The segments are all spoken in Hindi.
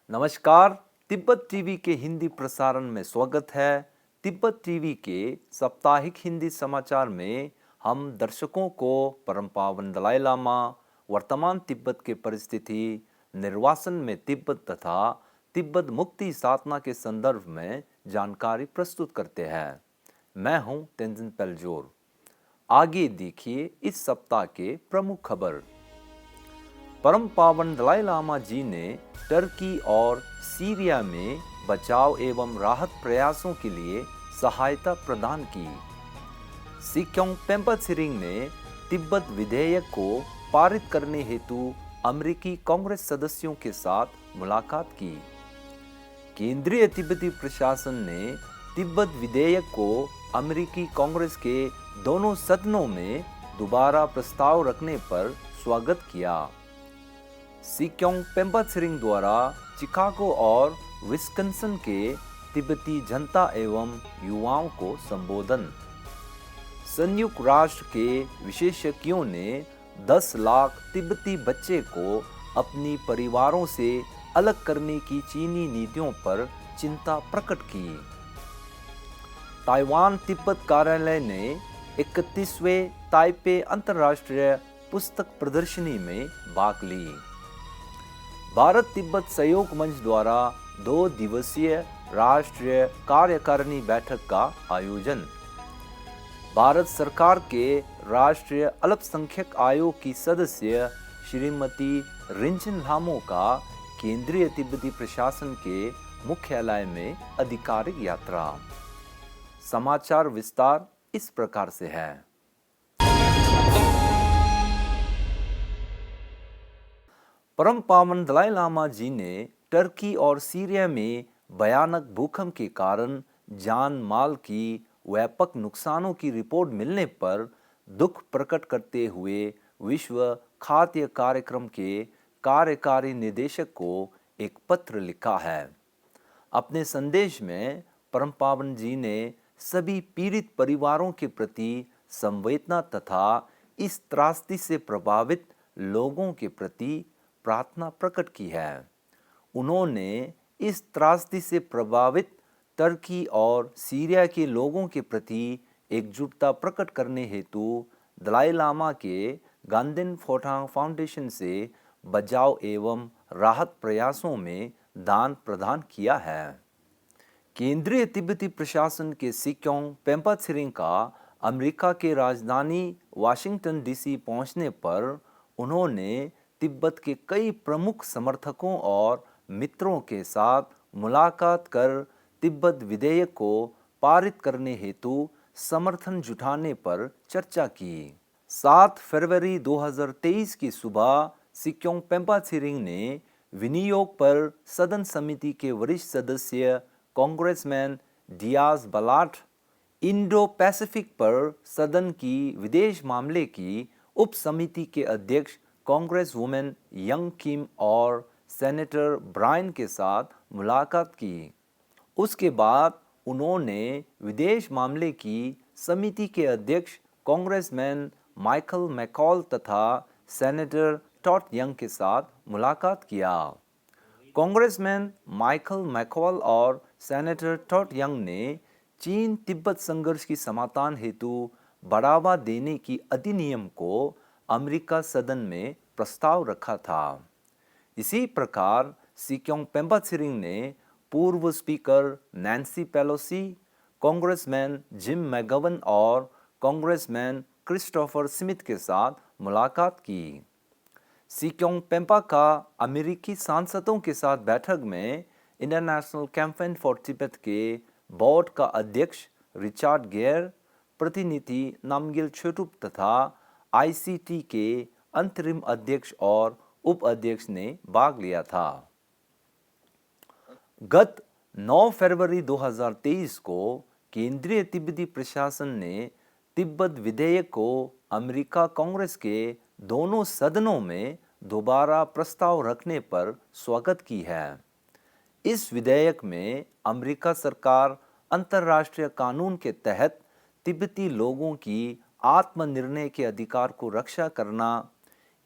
नमस्कार। तिब्बत टीवी के हिंदी प्रसारण में स्वागत है। तिब्बत टीवी के साप्ताहिक हिंदी समाचार में हम दर्शकों को परम पावन दलाई लामा, वर्तमान तिब्बत के परिस्थिति, निर्वासन में तिब्बत तथा तिब्बत मुक्ति साधना के संदर्भ में जानकारी प्रस्तुत करते हैं। मैं हूं तेंजिन पेलजोर। आगे देखिए इस सप्ताह के प्रमुख खबर। परम पावन दलाई लामा जी ने टर्की और सीरिया में बचाव एवं राहत प्रयासों के लिए सहायता प्रदान की। सिक्योंग पेम्पा त्सिरिंग ने तिब्बत विधेयक को पारित करने हेतु अमेरिकी कांग्रेस सदस्यों के साथ मुलाकात की। केंद्रीय तिब्बती प्रशासन ने तिब्बत विधेयक को अमेरिकी कांग्रेस के दोनों सदनों में दोबारा प्रस्ताव रखने पर स्वागत किया। सिक्योंग पेम्पा त्सिरिंग द्वारा चिकागो और विस्कंसिन के तिब्बती जनता एवं युवाओं को संबोधन। संयुक्त राष्ट्र के विशेषज्ञों ने 10 लाख तिब्बती बच्चे को अपनी परिवारों से अलग करने की चीनी नीतियों पर चिंता प्रकट की। ताइवान तिब्बत कार्यालय ने 31वें ताइपे अंतर्राष्ट्रीय पुस्तक प्रदर्शनी में भाग ली। भारत तिब्बत सहयोग मंच द्वारा 2 दिवसीय राष्ट्रीय कार्यकारिणी बैठक का आयोजन। भारत सरकार के राष्ट्रीय अल्पसंख्यक आयोग की सदस्य श्रीमती रिंचन लामो का केंद्रीय तिब्बती प्रशासन के मुख्यालय में आधिकारिक यात्रा। समाचार विस्तार इस प्रकार से है। परम पावन दलाई लामा जी ने टर्की और सीरिया में भयानक भूकंप के कारण जान माल की व्यापक नुकसानों की रिपोर्ट मिलने पर दुख प्रकट करते हुए विश्व खाद्य कार्यक्रम के कार्यकारी निदेशक को एक पत्र लिखा है। अपने संदेश में परम पावन जी ने सभी पीड़ित परिवारों के प्रति संवेदना तथा इस त्रासदी से प्रभावित लोगों के प्रति प्रार्थना प्रकट की है। उन्होंने इस त्रासदी से प्रभावित टर्की और सीरिया के लोगों के प्रति एकजुटता प्रकट करने हेतु दलाई लामा के गांदेन फोटांग फाउंडेशन से बचाव एवं राहत प्रयासों में दान प्रदान किया है। केंद्रीय तिब्बती प्रशासन के सिक्योंग पेम्पा त्सिरिंग का अमेरिका के राजधानी वाशिंगटन डीसी पहुंचने पर उन्होंने तिब्बत के कई प्रमुख समर्थकों और मित्रों के साथ मुलाकात कर तिब्बत विधेयक को पारित करने हेतु समर्थन जुटाने पर चर्चा की। 7 फरवरी 2023 की सुबह सिक्योंग पेम्पा त्सिरिंग ने विनियोग पर सदन समिति के वरिष्ठ सदस्य congressman Diaz Balat, Indo Pacific पर सदन की विदेश मामले की उप समिति के अध्यक्ष कांग्रेस वुमेन यंग किम और सेनेटर ब्रायन के साथ मुलाकात की। उसके बाद उन्होंने विदेश मामले की समिति के अध्यक्ष कांग्रेसमैन माइकल मैकॉल तथा सेनेटर टॉड यंग के साथ मुलाकात किया। कांग्रेसमैन माइकल मैकॉल और सेनेटर टॉड यंग ने चीन तिब्बत संघर्ष की समाधान हेतु बढ़ावा देने की अधिनियम को अमेरिका सदन में प्रस्ताव रखा था। इसी प्रकार सिक्योंग पेम्पा त्सिरिंग ने पूर्व speaker Nancy Pelosi, congressman Jim McGovern और कांग्रेसमैन क्रिस्टोफर स्मिथ के साथ मुलाकात की। सिक्योंग पेम्पा का अमेरिकी सांसदों के साथ बैठक में इंटरनेशनल कैंपेन फॉर तिब्बत के बोर्ड का अध्यक्ष रिचर्ड गेयर, प्रतिनिधि नामगिल छोटुप तथा आईसीटी के अंतरिम अध्यक्ष और उप अध्यक्ष ने भाग लिया था। गत 9 फरवरी 2023 को केंद्रीय तिब्बती प्रशासन ने तिब्बत विधेयक को अमेरिका कांग्रेस के दोनों सदनों में दोबारा प्रस्ताव रखने पर स्वागत की है। इस विधेयक में अमेरिका सरकार अंतर्राष्ट्रीय कानून के तहत तिब्बती लोगों की आत्मनिर्णय के अधिकार को रक्षा करना,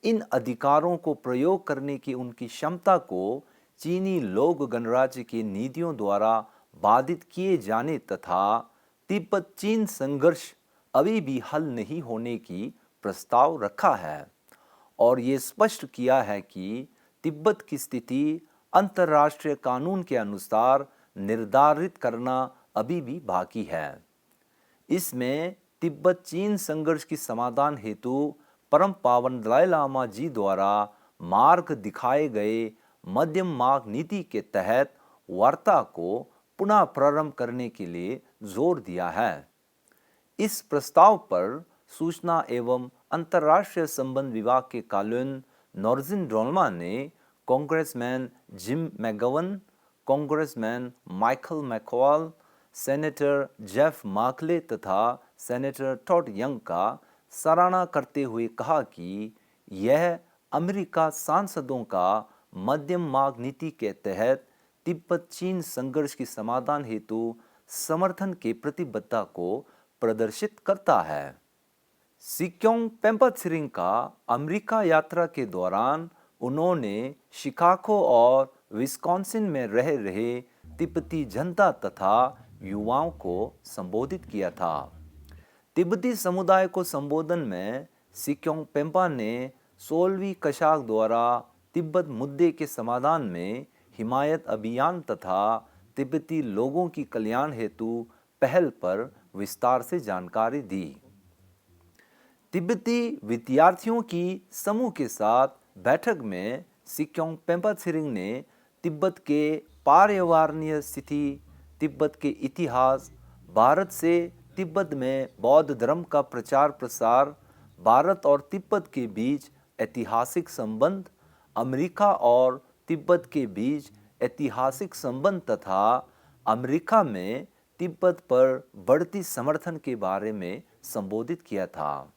इन अधिकारों को प्रयोग करने की उनकी क्षमता को चीनी लोक गणराज्य की नीतियों द्वारा बाधित किए जाने तथा तिब्बत चीन संघर्ष अभी भी हल नहीं होने की प्रस्ताव रखा है और ये स्पष्ट किया है कि तिब्बत की स्थिति अंतर्राष्ट्रीय कानून के अनुसार निर्धारित करना अभी भी बाकी है। इसमें तिब्बत चीन संघर्ष की समाधान हेतु परम पावन दलाई लामा जी द्वारा मार्ग दिखाए गए मध्यम मार्ग नीति के तहत वार्ता को पुनः प्रारंभ करने के लिए जोर दिया है। इस प्रस्ताव पर सूचना एवं अंतर्राष्ट्रीय संबंध विभाग के कानून नॉर्जिन ड्रोलमा ने congressman Jim McGovern, congressman Michael McCaul, senator Jeff Merkley तथा सेनेटर टॉड यंग का सराहना करते हुए कहा कि यह अमेरिका सांसदों का मध्यम मार्ग नीति के तहत तिब्बत चीन संघर्ष की समाधान हेतु समर्थन के प्रतिबद्धता को प्रदर्शित करता है। सिक्योंग पेम्पा त्सिरिंग का अमेरिका यात्रा के दौरान उन्होंने शिकागो और विस्कॉन्सिन में रह रहे तिब्बती जनता तथा युवाओं को संबोधित किया था। तिब्बती समुदाय को संबोधन में सिक्योंग पेम्पा ने 16वीं कशाक द्वारा तिब्बत मुद्दे के समाधान में हिमायत अभियान तथा तिब्बती लोगों की कल्याण हेतु पहल पर विस्तार से जानकारी दी। तिब्बती विद्यार्थियों की समूह के साथ बैठक में सिक्योंग पेम्पा त्सिरिंग ने तिब्बत के पर्यावरणीय स्थिति, तिब्बत के इतिहास, भारत से तिब्बत में बौद्ध धर्म का प्रचार प्रसार, भारत और तिब्बत के बीच ऐतिहासिक संबंध, अमेरिका और तिब्बत के बीच ऐतिहासिक संबंध तथा अमेरिका में तिब्बत पर बढ़ती समर्थन के बारे में संबोधित किया था।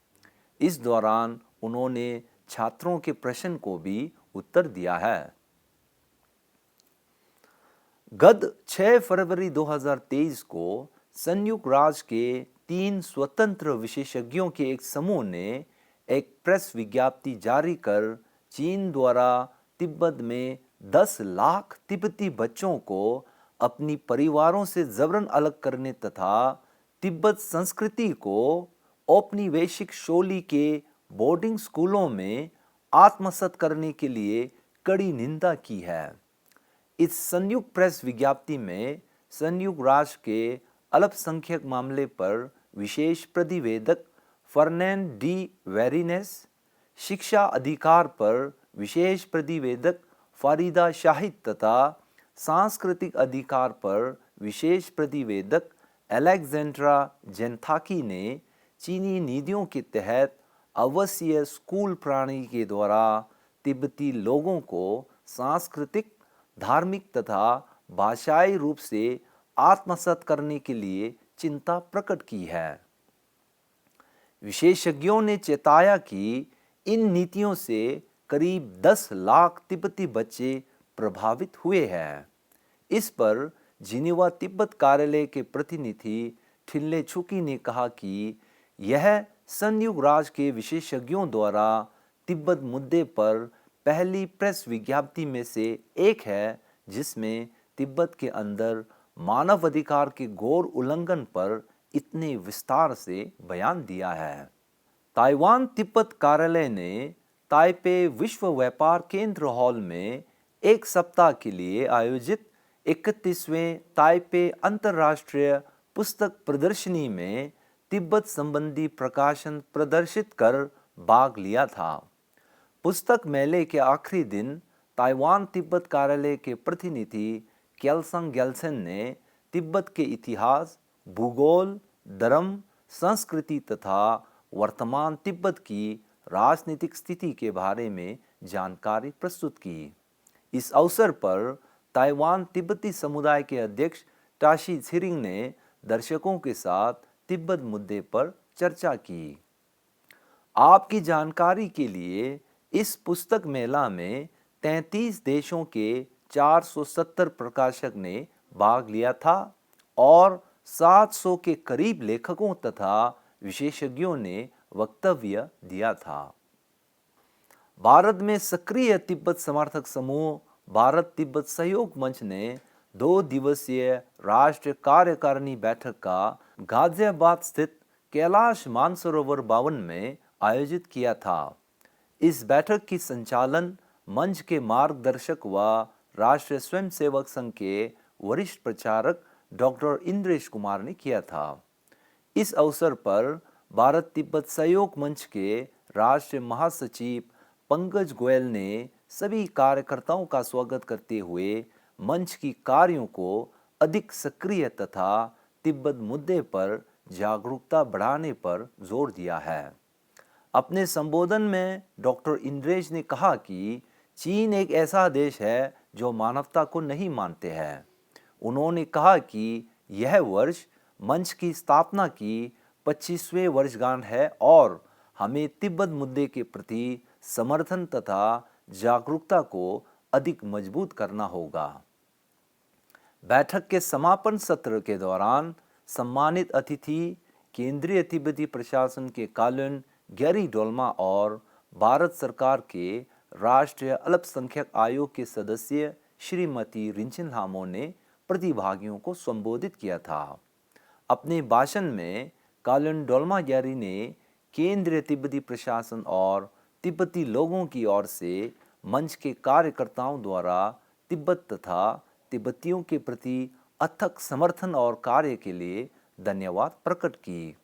इस दौरान उन्होंने छात्रों के प्रश्न को भी उत्तर दिया है। गत 6 फरवरी 2023 को संयुक्त राज्य के 3 स्वतंत्र विशेषज्ञों के एक समूह ने एक प्रेस विज्ञप्ति जारी कर चीन द्वारा तिब्बत में 10 लाख तिब्बती बच्चों को अपनी परिवारों से जबरन अलग करने तथा तिब्बत संस्कृति को औपनिवेशिक शैली के बोर्डिंग स्कूलों में आत्मसात करने के लिए कड़ी निंदा की है। इस संयुक्त प्रेस विज्ञप्ति में संयुक्त राष्ट्र के अल्पसंख्यक मामले पर विशेष प्रतिवेदक फर्नैंड डी वेरिनेस, शिक्षा अधिकार पर विशेष प्रतिवेदक फारिदा शाहिद तथा सांस्कृतिक अधिकार पर विशेष प्रतिवेदक अलेक्जेंड्रा जेंथाकी ने चीनी नीतियों के तहत आवासीय स्कूल प्रणाली के द्वारा तिब्बती लोगों को सांस्कृतिक, धार्मिक तथा भाषाई रूप से आत्मसात करने के लिए चिंता प्रकट की है। विशेषज्ञों ने चेताया कि इन नीतियों से करीब 10 लाख तिब्बती बच्चे प्रभावित हुए हैं। इस पर जिनेवा तिब्बत कार्यालय के प्रतिनिधि ठिल्ले छुकी ने कहा कि यह संयुक्त राष्ट्र के विशेषज्ञों द्वारा तिब्बत मुद्दे पर पहली प्रेस विज्ञप्ति में से एक है जिसमें तिब्बत के अंदर मानव अधिकार के घोर उल्लंघन पर इतने विस्तार से बयान दिया है। ताइवान तिब्बत कार्यालय ने ताइपे विश्व व्यापार केंद्र हॉल में एक सप्ताह के लिए आयोजित 31वें ताइपे अंतर्राष्ट्रीय पुस्तक प्रदर्शनी में तिब्बत संबंधी प्रकाशन प्रदर्शित कर भाग लिया था। पुस्तक मेले के आखिरी दिन ताइवान तिब्बत कार्यालय के प्रतिनिधि क्यालसंग ग्यालसेन ने तिब्बत के इतिहास, भूगोल, धर्म, संस्कृति तथा वर्तमान तिब्बत की राजनीतिक स्थिति के बारे में जानकारी प्रस्तुत की। इस अवसर पर ताइवान तिब्बती समुदाय के अध्यक्ष टाशी त्सिरिंग ने दर्शकों के साथ तिब्बत मुद्दे पर चर्चा की। आपकी जानकारी के लिए इस पुस्तक मेला में 33 देशों के 470 प्रकाशक ने भाग लिया था और 700 के करीब लेखकों तथा विशेषज्ञों ने वक्तव्य दिया था। भारत में सक्रिय तिब्बत समर्थक समूह भारत तिब्बत सहयोग मंच ने 2 दिवसीय राष्ट्रीय कार्यकारिणी बैठक का गाजियाबाद स्थित कैलाश मानसरोवर भवन में आयोजित किया था। इस बैठक की संचालन मंच के मार्गदर्शक व राष्ट्रीय स्वयंसेवक संघ के वरिष्ठ प्रचारक डॉक्टर इंद्रेश कुमार ने किया था। इस अवसर पर भारत तिब्बत सहयोग मंच के राष्ट्रीय महासचिव पंकज गोयल ने सभी कार्यकर्ताओं का स्वागत करते हुए मंच की कार्यों को अधिक सक्रिय तथा तिब्बत मुद्दे पर जागरूकता बढ़ाने पर जोर दिया है। अपने संबोधन में डॉक्टर इंद्रेश ने कहा कि चीन एक ऐसा देश है जो मानवता को नहीं मानते हैं। उन्होंने कहा कि यह वर्ष मंच की स्थापना की 25वें वर्षगांठ है और हमें तिब्बत मुद्दे के प्रति समर्थन तथा जागरूकता को अधिक मजबूत करना होगा। बैठक के समापन सत्र के दौरान सम्मानित अतिथि केंद्रीय तिब्बती प्रशासन के कालुन गैरी डोल्मा और भारत सरकार के राष्ट्रीय अल्पसंख्यक आयोग के सदस्य श्रीमती रिंचिन लामो ने प्रतिभागियों को संबोधित किया था। अपने भाषण में कालुन डोल्मा गैरी ने केंद्रीय तिब्बती प्रशासन और तिब्बती लोगों की ओर से मंच के कार्यकर्ताओं द्वारा तिब्बत तथा तिब्बतियों के प्रति अथक समर्थन और कार्य के लिए धन्यवाद प्रकट की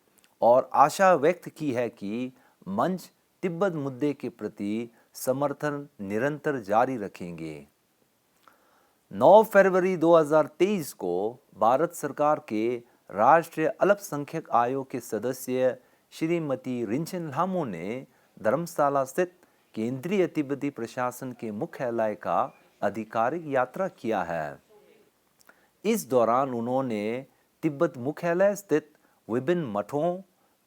और आशा व्यक्त की है कि मंच तिब्बत मुद्दे के प्रति समर्थन निरंतर जारी रखेंगे। 9 फरवरी 2023 को भारत सरकार के राष्ट्रीय अल्पसंख्यक आयोग के सदस्य श्रीमती रिंचिन लामो ने धर्मशाला स्थित केंद्रीय तिब्बती प्रशासन के मुख्यालय का आधिकारिक यात्रा किया है। इस दौरान उन्होंने तिब्बत मुख्यालय स्थित विभिन्न मठों,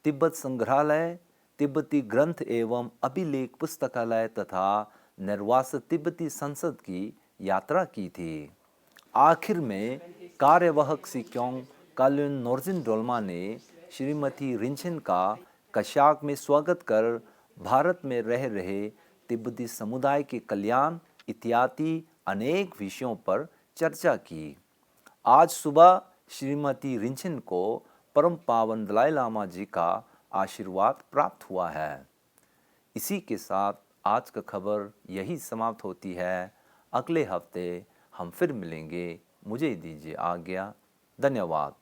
तिब्बत संग्रहालय, तिब्बती ग्रंथ एवं अभिलेख पुस्तकालय तथा निर्वासित तिब्बती संसद की यात्रा की थी। आखिर में कार्यवाहक सिक्योंग कालुन नोर्जिन डोल्मा ने श्रीमती रिंचिन का कशाक में स्वागत कर भारत में रह रहे तिब्बती समुदाय के कल्याण इत्यादि अनेक विषयों पर चर्चा की। आज सुबह श्रीमती रिंचिन को परम पावन दलाई लामा जी का आशीर्वाद प्राप्त हुआ है। इसी के साथ आज का खबर यही समाप्त होती है। अगले हफ्ते हम फिर मिलेंगे। मुझे दीजिए आज्ञा। धन्यवाद।